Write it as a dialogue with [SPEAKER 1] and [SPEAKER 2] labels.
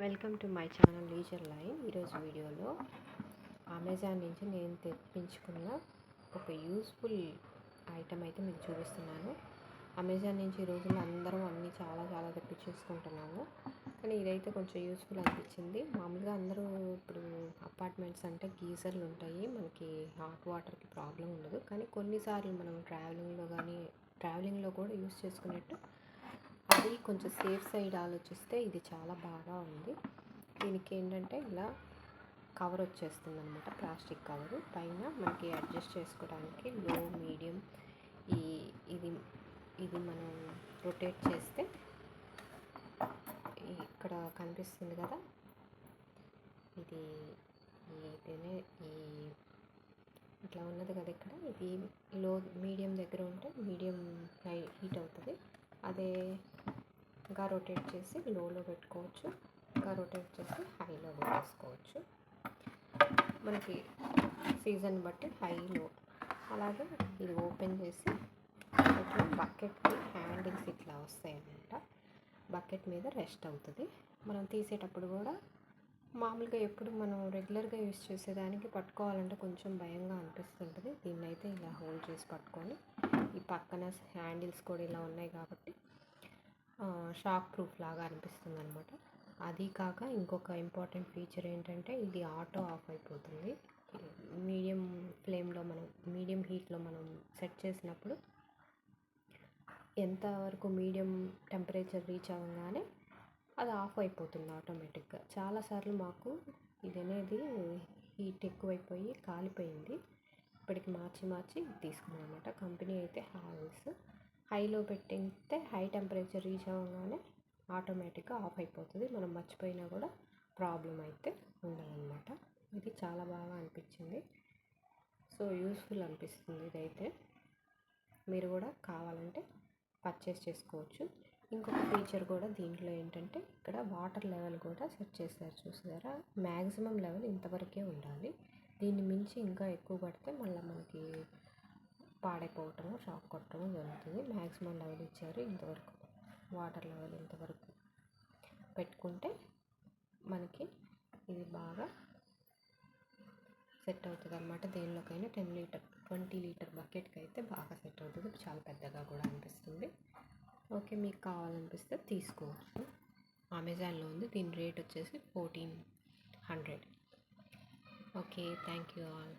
[SPEAKER 1] Welcome to my channel leisure line. ఈరోజు వీడియోలో Amazon నుంచి నేను తెప్పించుకున్న ఒక యూస్ఫుల్ ఐటమ్ అయితే మీకు చూపిస్తున్నాను. అమెజాన్ నుంచి ఈ రోజుల్లో అందరం అన్నీ చాలా తెప్పించేసుకుంటున్నాము, కానీ ఇదైతే కొంచెం యూస్ఫుల్ అనిపించింది. మామూలుగా అందరూ ఇప్పుడు అపార్ట్మెంట్స్ అంటే గీజర్లు ఉంటాయి, మనకి హాట్ వాటర్కి ప్రాబ్లం ఉండదు. కానీ కొన్నిసార్లు మనం ట్రావెలింగ్లో కూడా యూస్ చేసుకునేట్టు అది కొంచెం సేఫ్ సైడ్ ఆలోచిస్తే ఇది చాలా బాగా ఉంది. దీనికి ఏంటంటే ఇలా కవర్ వచ్చేస్తుంది అనమాట, ప్లాస్టిక్ కవరు. పైన మనకి అడ్జస్ట్ చేసుకోవడానికి లో మీడియం ఇది ఇది మనం రొటేట్ చేస్తే ఇక్కడ కనిపిస్తుంది కదా, ఇది ఇదేనే ఇట్లా ఉన్నది కదా ఇక్కడ. ఇది లో మీడియం దగ్గర ఉంటే మీడియం హీట్ అవుతుంది. అదే ఇంకా రొటేట్ చేసి లోలో పెట్టుకోవచ్చు, ఇంకా రొటేట్ చేసి హైలో పెట్టేసుకోవచ్చు. మనకి సీజన్ బట్టి హైలో. అలాగే ఇది ఓపెన్ చేసి ఇట్లా బకెట్కి హ్యాండిల్స్ ఇట్లా వస్తాయి అన్నమాట. బకెట్ మీద రెస్ట్ అవుతుంది. మనం తీసేటప్పుడు కూడా మామూలుగా ఎప్పుడు మనం రెగ్యులర్గా యూస్ చేసేదానికి పట్టుకోవాలంటే కొంచెం భయంగా అనిపిస్తుంటుంది. దీన్ని అయితే ఇలా హోల్డ్ చేసి పట్టుకొని, ఈ పక్కన హ్యాండిల్స్ కూడా ఇలా ఉన్నాయి కాబట్టి షాక్ ప్రూఫ్ లాగా అనిపిస్తుంది అనమాట. అది కాక ఇంకొక ఇంపార్టెంట్ ఫీచర్ ఏంటంటే ఇది ఆటో ఆఫ్ అయిపోతుంది. మీడియం ఫ్లేమ్లో మీడియం హీట్లో మనం సెట్ చేసినప్పుడు ఎంతవరకు మీడియం టెంపరేచర్ రీచ్ అవ్వగానే అది ఆఫ్ అయిపోతుంది ఆటోమేటిక్గా. చాలాసార్లు మాకు ఇది అనేది హీట్ ఎక్కువైపోయి కాలిపోయింది. ఇప్పటికి మార్చి తీసుకున్నాం అనమాట. కంపెనీ అయితే హావెల్స్. హైలో పెట్టితే హై టెంపరేచర్ రీచ్ అవ్వగానే ఆటోమేటిక్గా ఆఫ్ అయిపోతుంది. మనం మర్చిపోయినా కూడా ప్రాబ్లం అయితే ఉండదన్నమాట. ఇది చాలా బాగా అనిపించింది. సో యూస్ఫుల్ అనిపిస్తుంది. ఇదైతే మీరు కూడా కావాలంటే పర్చేస్ చేసుకోవచ్చు. ఇంకొక ఫీచర్ కూడా దీంట్లో ఏంటంటే ఇక్కడ వాటర్ లెవెల్ కూడా సెట్ చేస్తారు, చూసారా. మ్యాక్సిమం లెవెల్ ఇంతవరకే ఉండాలి. దీన్ని మించి ఇంకా ఎక్కువ పడితే మళ్ళీ మనకి పాడైపోవటము, షాక్ కొట్టడం జరుగుతుంది. మ్యాక్సిమం లెవెల్ ఇచ్చారు ఇంతవరకు. వాటర్ లెవెల్ ఇంతవరకు పెట్టుకుంటే మనకి ఇది బాగా సెట్ అవుతుంది అన్నమాట. దేనిలోకైనా 20 లీటర్ బకెట్కి అయితే బాగా సెట్ అవుతుంది. చాలా పెద్దగా కూడా అనిపిస్తుంది. ఓకే, మీకు కావాలనిపిస్తే తీసుకోవచ్చు. అమెజాన్లో ఉంది. దీని రేట్ వచ్చేసి 1400. Okay, thank you all.